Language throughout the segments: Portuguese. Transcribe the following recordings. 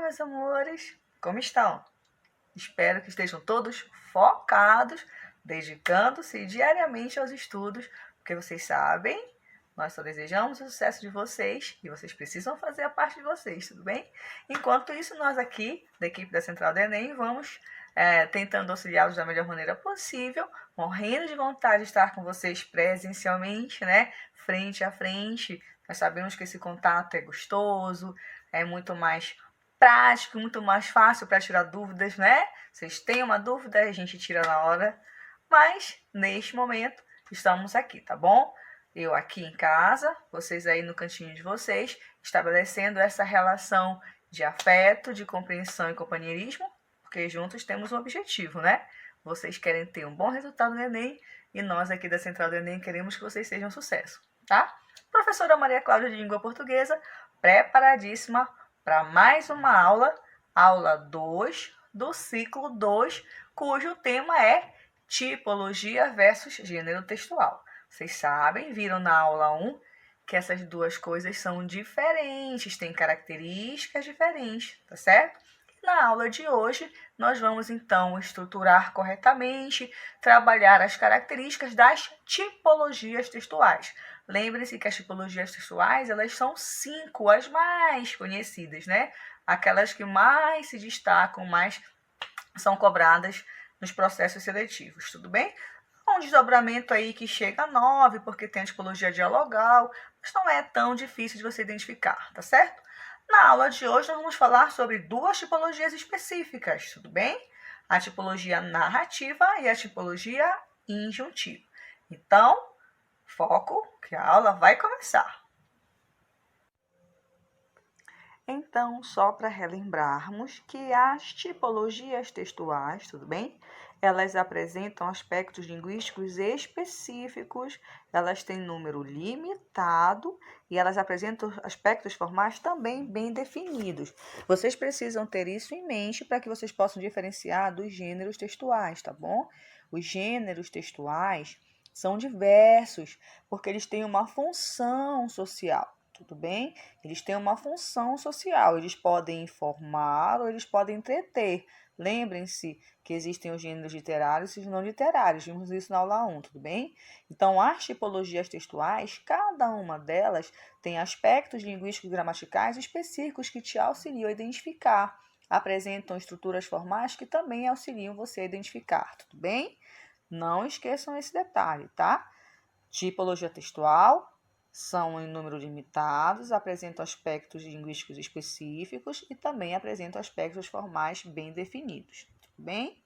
meus amores! Como estão? Espero que estejam todos focados, dedicando-se diariamente aos estudos, porque vocês sabem, nós só desejamos o sucesso de vocês e vocês precisam fazer a parte de vocês, tudo bem? Enquanto isso, nós aqui, da equipe da Central do Enem, vamos tentando auxiliá-los da melhor maneira possível, morrendo de vontade de estar com vocês presencialmente, né? Frente a frente. Nós sabemos que esse contato é gostoso, é muito mais prático, muito mais fácil para tirar dúvidas, né? Vocês têm uma dúvida, a gente tira na hora. Mas, neste momento, estamos aqui, tá bom? Eu aqui em casa, vocês aí no cantinho de vocês, estabelecendo essa relação de afeto, de compreensão e companheirismo, porque juntos temos um objetivo, né? Vocês querem ter um bom resultado no Enem e nós aqui da Central do Enem queremos que vocês sejam um sucesso, tá? Professora Maria Cláudia de Língua Portuguesa, preparadíssima para mais uma aula 2 do ciclo 2, cujo tema é tipologia versus gênero textual. Vocês sabem, viram na aula 1, que essas duas coisas são diferentes, têm características diferentes, tá certo? Na aula de hoje, nós vamos então estruturar corretamente, trabalhar as características das tipologias textuais. Lembre-se que as tipologias textuais, elas são 5, as mais conhecidas, né? Aquelas que mais se destacam, mais são cobradas nos processos seletivos, tudo bem? Um desdobramento aí que chega a 9, porque tem a tipologia dialogal, mas não é tão difícil de você identificar, tá certo? Na aula de hoje, nós vamos falar sobre duas tipologias específicas, tudo bem? A tipologia narrativa e a tipologia injuntiva. Então, foco, que a aula vai começar. Então, só para relembrarmos que as tipologias textuais, tudo bem? Elas apresentam aspectos linguísticos específicos, elas têm número limitado e elas apresentam aspectos formais também bem definidos. Vocês precisam ter isso em mente para que vocês possam diferenciar dos gêneros textuais, tá bom? Os gêneros textuais são diversos, porque eles têm uma função social. Tudo bem? Eles têm uma função social, eles podem informar ou eles podem entreter. Lembrem-se que existem os gêneros literários e os não literários, vimos isso na aula 1, tudo bem? Então, as tipologias textuais, cada uma delas tem aspectos linguísticos e gramaticais específicos que te auxiliam a identificar. Apresentam estruturas formais que também auxiliam você a identificar, tudo bem? Não esqueçam esse detalhe, tá? Tipologia textual são em número limitados, apresentam aspectos linguísticos específicos e também apresentam aspectos formais bem definidos. Tudo bem?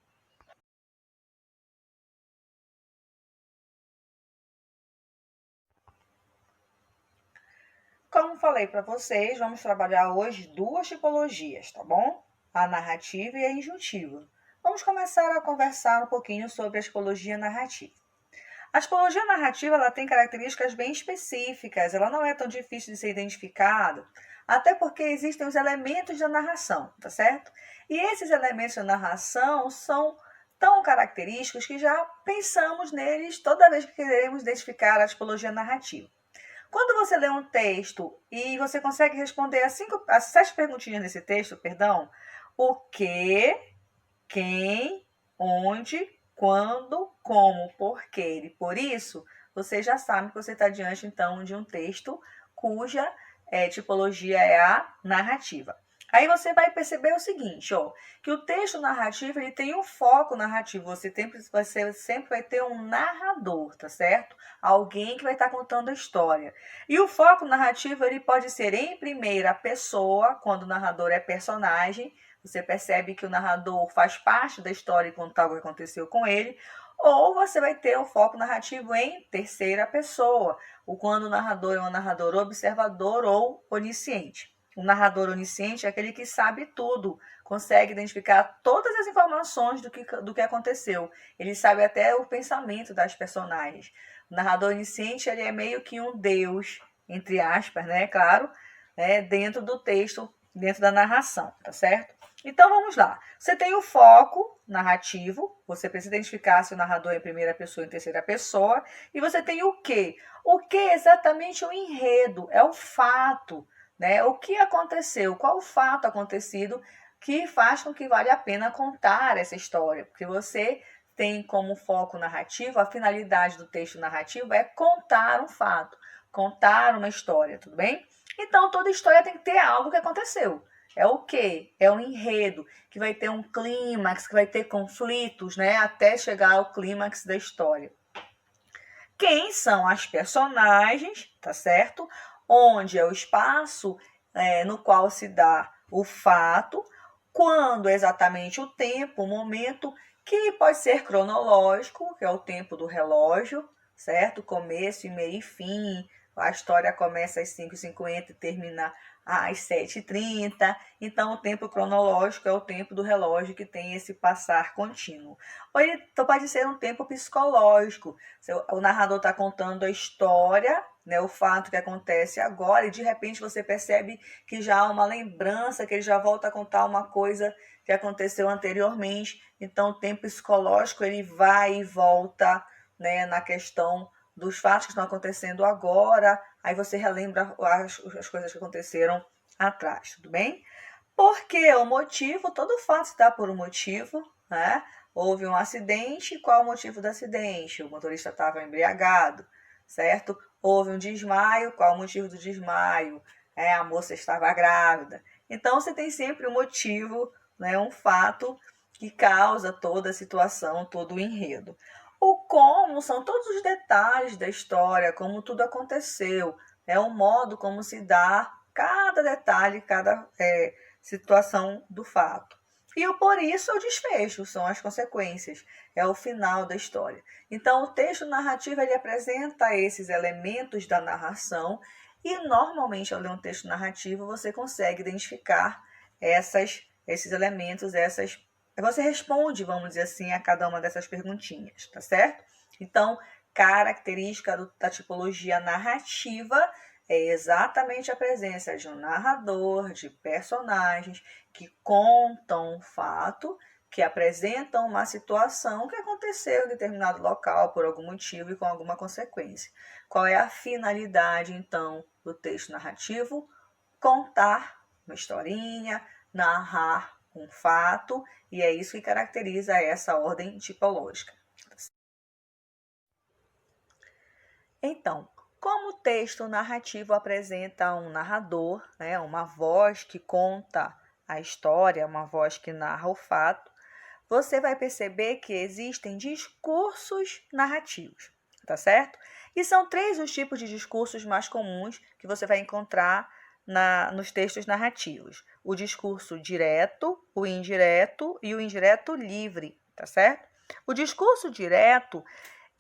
Como falei para vocês, vamos trabalhar hoje duas tipologias, tá bom? A narrativa e a injuntiva. Vamos começar a conversar um pouquinho sobre a tipologia narrativa. A tipologia narrativa ela tem características bem específicas, ela não é tão difícil de ser identificada, até porque existem os elementos da narração, tá certo? E esses elementos da narração são tão característicos que já pensamos neles toda vez que queremos identificar a tipologia narrativa. Quando você lê um texto e você consegue responder as 7 perguntinhas nesse texto, o que, quem, onde, quando, como, porquê e por isso, você já sabe que você está diante, então, de um texto cuja tipologia é a narrativa. Aí você vai perceber o seguinte, que o texto narrativo ele tem um foco narrativo, você sempre vai ter um narrador, tá certo? Alguém que vai estar contando a história. E o foco narrativo ele pode ser em primeira pessoa, quando o narrador é personagem, você percebe que o narrador faz parte da história e contar o que aconteceu com ele, ou você vai ter o foco narrativo em terceira pessoa, ou quando o narrador é um narrador observador ou onisciente. O narrador onisciente é aquele que sabe tudo, consegue identificar todas as informações do que aconteceu. Ele sabe até o pensamento das personagens. O narrador onisciente ele é meio que um deus, entre aspas, né? Claro, dentro do texto, dentro da narração, tá certo? Então, vamos lá. Você tem o foco narrativo, você precisa identificar se o narrador é em primeira pessoa ou em terceira pessoa, e você tem o quê? O que é exatamente o enredo, é o fato, né? O que aconteceu? Qual o fato acontecido que faz com que vale a pena contar essa história? Porque você tem como foco narrativo, a finalidade do texto narrativo é contar um fato, contar uma história, tudo bem? Então, toda história tem que ter algo que aconteceu. É o quê? É um enredo, que vai ter um clímax, que vai ter conflitos, né? Até chegar ao clímax da história. Quem são as personagens, tá certo? Onde é o espaço no qual se dá o fato, quando exatamente o tempo, o momento, que pode ser cronológico, que é o tempo do relógio, certo? Começo, meio e fim. A história começa às 5h50 e termina às 7h30. Então, o tempo cronológico é o tempo do relógio que tem esse passar contínuo. Ou ele pode ser um tempo psicológico. O narrador está contando a história, né, o fato que acontece agora, e de repente você percebe que já há uma lembrança, que ele já volta a contar uma coisa que aconteceu anteriormente. Então, o tempo psicológico ele vai e volta, né, na questão dos fatos que estão acontecendo agora, aí você relembra as coisas que aconteceram atrás, tudo bem? Porque o motivo, todo fato se dá por um motivo, né? Houve um acidente, qual o motivo do acidente? O motorista estava embriagado, certo? Houve um desmaio, qual o motivo do desmaio? A moça estava grávida. Então, você tem sempre um motivo, né? Um fato que causa toda a situação, todo o enredo. O como são todos os detalhes da história, como tudo aconteceu, é o modo como se dá cada detalhe, cada situação do fato. E o por isso é o desfecho, são as consequências, é o final da história. Então, o texto narrativo ele apresenta esses elementos da narração e, normalmente, ao ler um texto narrativo, você consegue identificar esses elementos, você responde, vamos dizer assim, a cada uma dessas perguntinhas, tá certo? Então, característica da tipologia narrativa é exatamente a presença de um narrador, de personagens que contam um fato, que apresentam uma situação que aconteceu em determinado local por algum motivo e com alguma consequência. Qual é a finalidade, então, do texto narrativo? Contar uma historinha, narrar um fato, e é isso que caracteriza essa ordem tipológica. Então, como o texto narrativo apresenta um narrador, né, uma voz que conta a história, uma voz que narra o fato, você vai perceber que existem discursos narrativos, tá certo? E são 3 os tipos de discursos mais comuns que você vai encontrar nos textos narrativos. O discurso direto, o indireto e o indireto livre, tá certo? O discurso direto,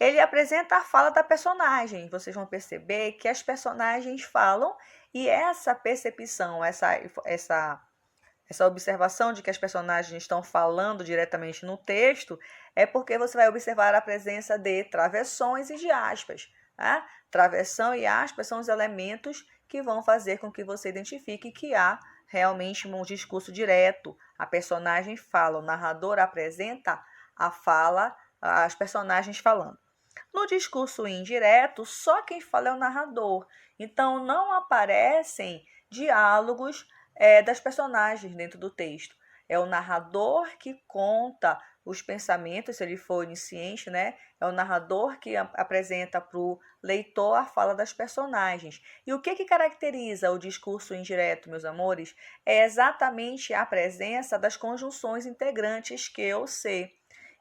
ele apresenta a fala da personagem. Vocês vão perceber que as personagens falam e essa percepção, essa observação de que as personagens estão falando diretamente no texto é porque você vai observar a presença de travessões e de aspas. Tá? Travessão e aspas são os elementos que vão fazer com que você identifique que há realmente um discurso direto. A personagem fala, o narrador apresenta a fala, as personagens falando. No discurso indireto, só quem fala é o narrador. Então, não aparecem diálogos das personagens dentro do texto. É o narrador que conta os pensamentos, se ele for onisciente, né? É o narrador que apresenta para o leitor a fala das personagens. E o que caracteriza o discurso indireto, meus amores? É exatamente a presença das conjunções integrantes que ou se.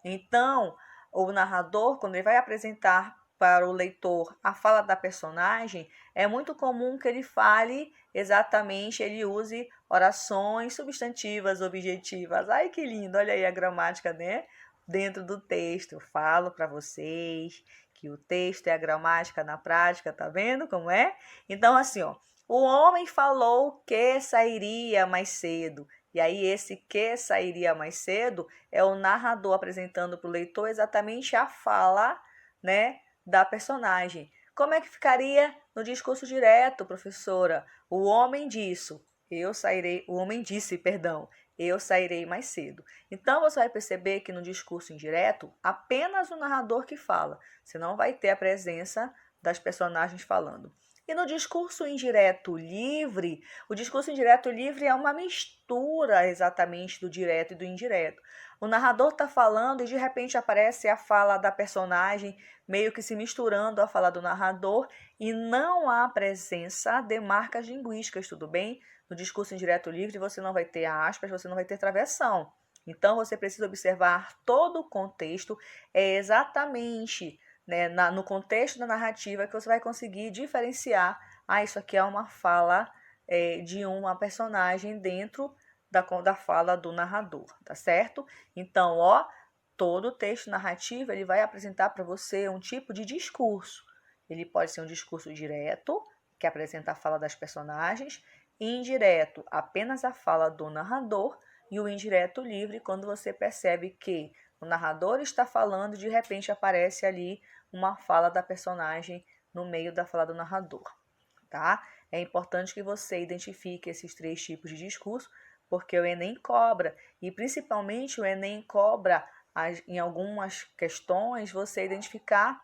Então, o narrador, quando ele vai apresentar para o leitor a fala da personagem, é muito comum que ele fale exatamente, ele use orações substantivas, objetivas. Ai, que lindo! Olha aí a gramática, né? Dentro do texto. Eu falo para vocês que o texto é a gramática na prática, tá vendo como é? Então, assim, ó, o homem falou que sairia mais cedo. E aí, esse que sairia mais cedo é o narrador apresentando para o leitor exatamente a fala, né, da personagem. Como é que ficaria no discurso direto, professora? O homem disse, eu sairei mais cedo. Então, você vai perceber que no discurso indireto, apenas o narrador que fala. Você não vai ter a presença das personagens falando. E no discurso indireto livre, o discurso indireto livre é uma mistura exatamente do direto e do indireto. O narrador está falando e de repente aparece a fala da personagem meio que se misturando à fala do narrador e não há presença de marcas linguísticas, tudo bem? No discurso indireto livre você não vai ter aspas, você não vai ter travessão. Então você precisa observar todo o contexto, é exatamente, né, no contexto da narrativa que você vai conseguir diferenciar, isso aqui é uma fala de uma personagem dentro da fala do narrador, tá certo? Então, todo o texto narrativo ele vai apresentar para você um tipo de discurso. Ele pode ser um discurso direto, que apresenta a fala das personagens, e indireto, apenas a fala do narrador, e o indireto livre, quando você percebe que o narrador está falando e de repente aparece ali uma fala da personagem no meio da fala do narrador, tá? É importante que você identifique esses 3 tipos de discurso, porque o Enem cobra, e principalmente o Enem cobra em algumas questões você identificar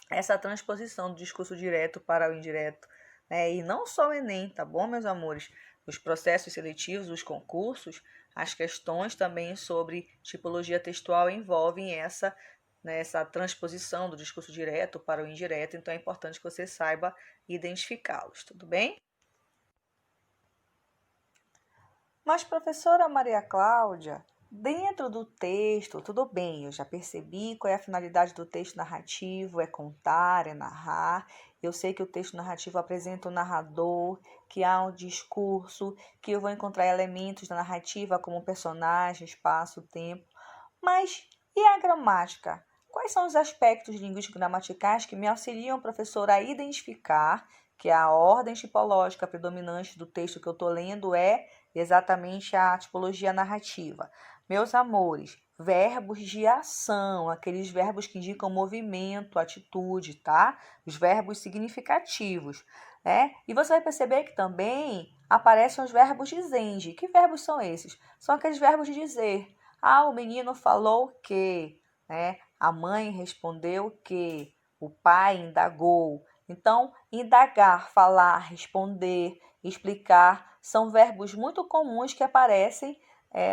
essa transposição do discurso direto para o indireto, né? E não só o Enem, tá bom, meus amores? Os processos seletivos, os concursos, as questões também sobre tipologia textual envolvem essa transposição do discurso direto para o indireto, então é importante que você saiba identificá-los, tudo bem? Mas, professora Maria Cláudia, dentro do texto, tudo bem, eu já percebi qual é a finalidade do texto narrativo, é contar, é narrar. Eu sei que o texto narrativo apresenta o narrador, que há um discurso, que eu vou encontrar elementos da narrativa como personagem, espaço, tempo. Mas e a gramática? Quais são os aspectos linguístico-gramaticais que me auxiliam, professor, a identificar que a ordem tipológica predominante do texto que eu estou lendo é exatamente a tipologia narrativa? Meus amores, verbos de ação, aqueles verbos que indicam movimento, atitude, tá? Os verbos significativos, né? E você vai perceber que também aparecem os verbos dizende. Que verbos são esses? São aqueles verbos de dizer. O menino falou que, né? A mãe respondeu que, o pai indagou. Então, indagar, falar, responder, explicar, são verbos muito comuns que aparecem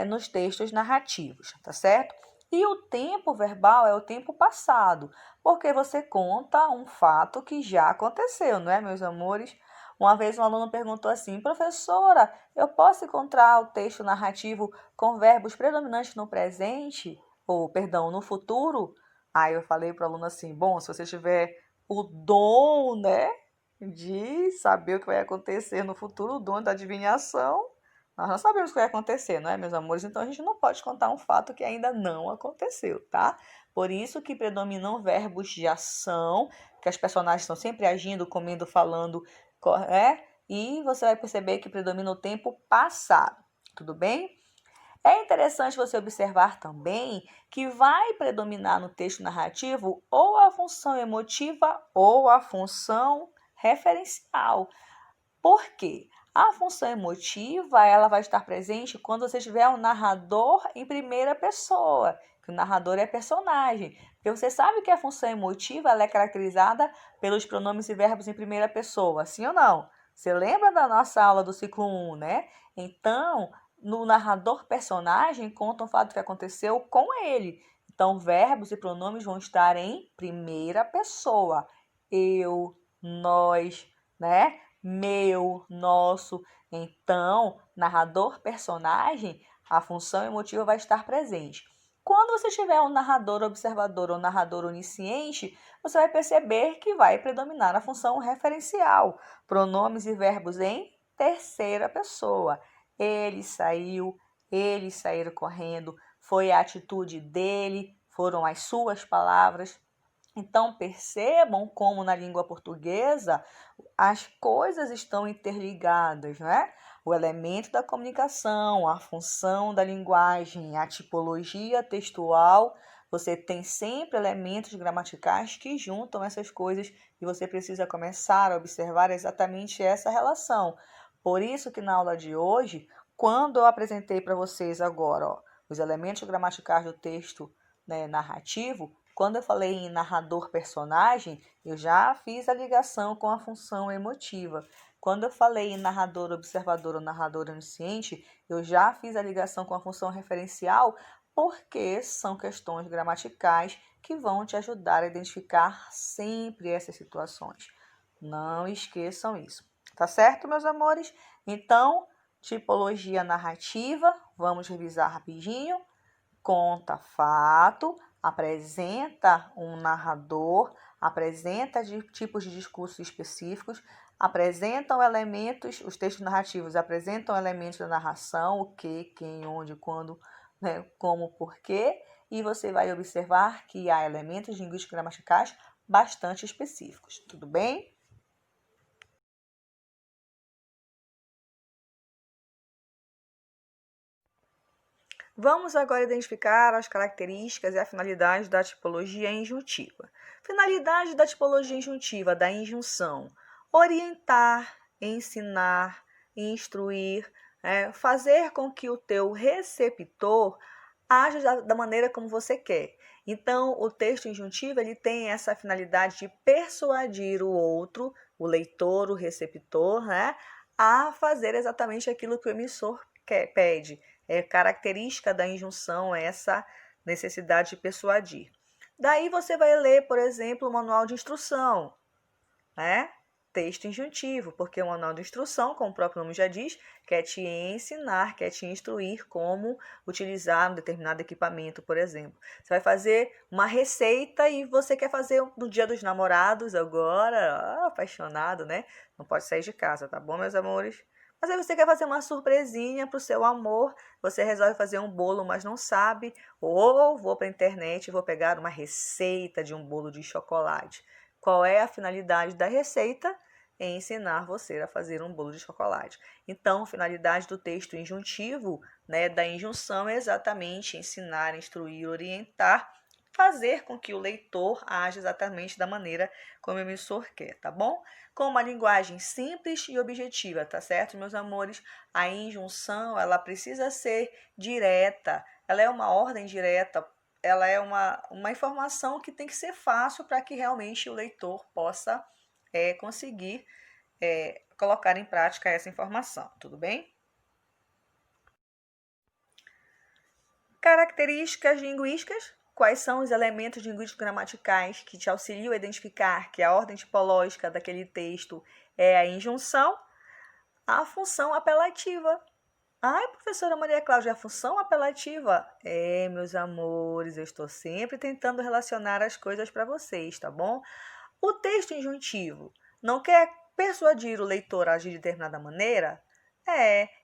nos textos narrativos, tá certo? E o tempo verbal é o tempo passado, porque você conta um fato que já aconteceu, não é, meus amores? Uma vez um aluno perguntou assim, professora, eu posso encontrar o texto narrativo com verbos predominantes no presente? Ou, perdão, no futuro? Aí eu falei para o aluno assim, bom, se você tiver o dom, né, de saber o que vai acontecer no futuro, o dom da adivinhação, nós não sabemos o que vai acontecer, não é, meus amores? Então a gente não pode contar um fato que ainda não aconteceu, tá? Por isso que predominam verbos de ação, que as personagens estão sempre agindo, comendo, falando, e você vai perceber que predomina o tempo passado, tudo bem? É interessante você observar também que vai predominar no texto narrativo ou a função emotiva ou a função referencial. Por quê? A função emotiva ela vai estar presente quando você tiver um narrador em primeira pessoa, que o narrador é personagem. Porque você sabe que a função emotiva ela é caracterizada pelos pronomes e verbos em primeira pessoa, sim ou não? Você lembra da nossa aula do ciclo 1, né? Então, no narrador personagem conta um fato que aconteceu com ele. Então, verbos e pronomes vão estar em primeira pessoa. Eu, nós, né? Meu, nosso. Então, narrador personagem, a função emotiva vai estar presente. Quando você tiver um narrador observador ou narrador onisciente, você vai perceber que vai predominar a função referencial, pronomes e verbos em terceira pessoa. Ele saiu, eles saíram correndo, foi a atitude dele, foram as suas palavras. Então, percebam como na língua portuguesa as coisas estão interligadas, né? O elemento da comunicação, a função da linguagem, a tipologia textual, você tem sempre elementos gramaticais que juntam essas coisas e você precisa começar a observar exatamente essa relação. Por isso que na aula de hoje, quando eu apresentei para vocês agora, os elementos gramaticais do texto, né, narrativo, quando eu falei em narrador-personagem, eu já fiz a ligação com a função emotiva. Quando eu falei em narrador-observador ou narrador-onisciente, eu já fiz a ligação com a função referencial, porque são questões gramaticais que vão te ajudar a identificar sempre essas situações. Não esqueçam isso. Tá certo, meus amores? Então, tipologia narrativa, vamos revisar rapidinho. Conta fato, apresenta um narrador, apresenta tipos de discursos específicos, apresentam elementos, os textos narrativos apresentam elementos da narração, o que, quem, onde, quando, né, como, porquê, e você vai observar que há elementos linguísticos gramaticais bastante específicos, tudo bem? Vamos agora identificar as características e a finalidade da tipologia injuntiva. Finalidade da tipologia injuntiva, da injunção: orientar, ensinar, instruir, fazer com que o teu receptor haja da maneira como você quer. Então, o texto injuntivo ele tem essa finalidade de persuadir o outro, o leitor, o receptor, a fazer exatamente aquilo que o emissor pede. É característica da injunção essa necessidade de persuadir. Daí você vai ler, por exemplo, o manual de instrução, texto injuntivo, porque o manual de instrução, como o próprio nome já diz, quer te ensinar, quer te instruir como utilizar um determinado equipamento, por exemplo. Você vai fazer uma receita e você quer fazer no Dia dos Namorados agora, apaixonado, né? Não pode sair de casa, tá bom, meus amores? Mas aí você quer fazer uma surpresinha para o seu amor, você resolve fazer um bolo, mas não sabe, ou vou para a internet e vou pegar uma receita de um bolo de chocolate. Qual é a finalidade da receita? É ensinar você a fazer um bolo de chocolate. Então, a finalidade do texto injuntivo, da injunção, é exatamente ensinar, instruir, orientar, fazer com que o leitor haja exatamente da maneira como o emissor quer, tá bom? Com uma linguagem simples e objetiva, tá certo, meus amores? A injunção, ela precisa ser direta, ela é uma ordem direta, ela é uma informação que tem que ser fácil para que realmente o leitor possa conseguir colocar em prática essa informação, tudo bem? Características linguísticas. Quais são os elementos linguísticos gramaticais que te auxiliam a identificar que a ordem tipológica daquele texto é a injunção? A função apelativa. Ai, professora Maria Cláudia, a função apelativa? Meus amores, eu estou sempre tentando relacionar as coisas para vocês, tá bom? O texto injuntivo não quer persuadir o leitor a agir de determinada maneira?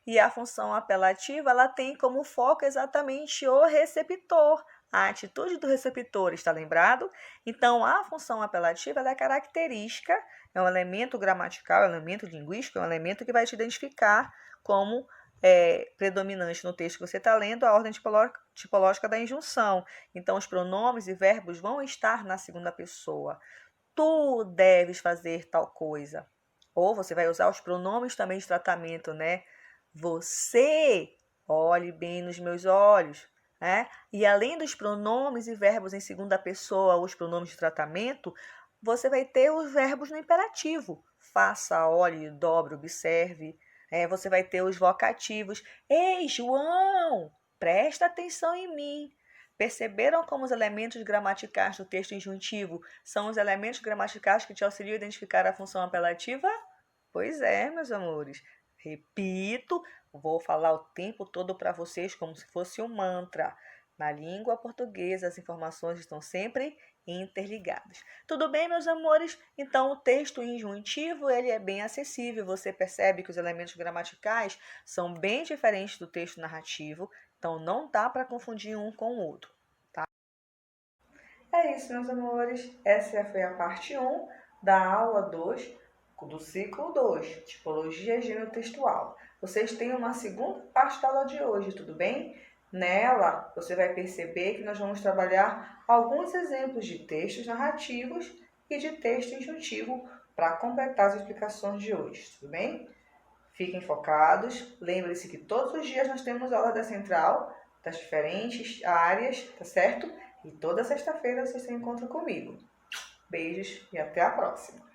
E a função apelativa ela tem como foco exatamente o receptor. A atitude do receptor, está lembrado? Então, a função apelativa ela é característica, é um elemento gramatical, é um elemento linguístico, é um elemento que vai te identificar como predominante no texto que você está lendo a ordem tipológica da injunção. Então, os pronomes e verbos vão estar na segunda pessoa. Tu deves fazer tal coisa. Ou você vai usar os pronomes também de tratamento, Você, olhe bem nos meus olhos, E além dos pronomes e verbos em segunda pessoa, os pronomes de tratamento, você vai ter os verbos no imperativo. Faça, olhe, dobre, observe. Você vai ter os vocativos. Ei, João, presta atenção em mim. Perceberam como os elementos gramaticais do texto injuntivo são os elementos gramaticais que te auxiliam a identificar a função apelativa? Pois é, meus amores. Repito, vou falar o tempo todo para vocês como se fosse um mantra. Na língua portuguesa, as informações estão sempre interligadas. Tudo bem, meus amores? Então, o texto injuntivo ele é bem acessível. Você percebe que os elementos gramaticais são bem diferentes do texto narrativo. Então, não dá para confundir um com o outro, tá? É isso, meus amores. Essa foi a parte 1 da aula 2 do ciclo 2, Tipologia Gênero-Textual. Vocês têm uma segunda parte da aula de hoje, tudo bem? Nela, você vai perceber que nós vamos trabalhar alguns exemplos de textos narrativos e de texto injuntivo para completar as explicações de hoje, tudo bem? Fiquem focados. Lembre-se que todos os dias nós temos aula da central, das diferentes áreas, tá certo? E toda sexta-feira vocês se encontram comigo. Beijos e até a próxima!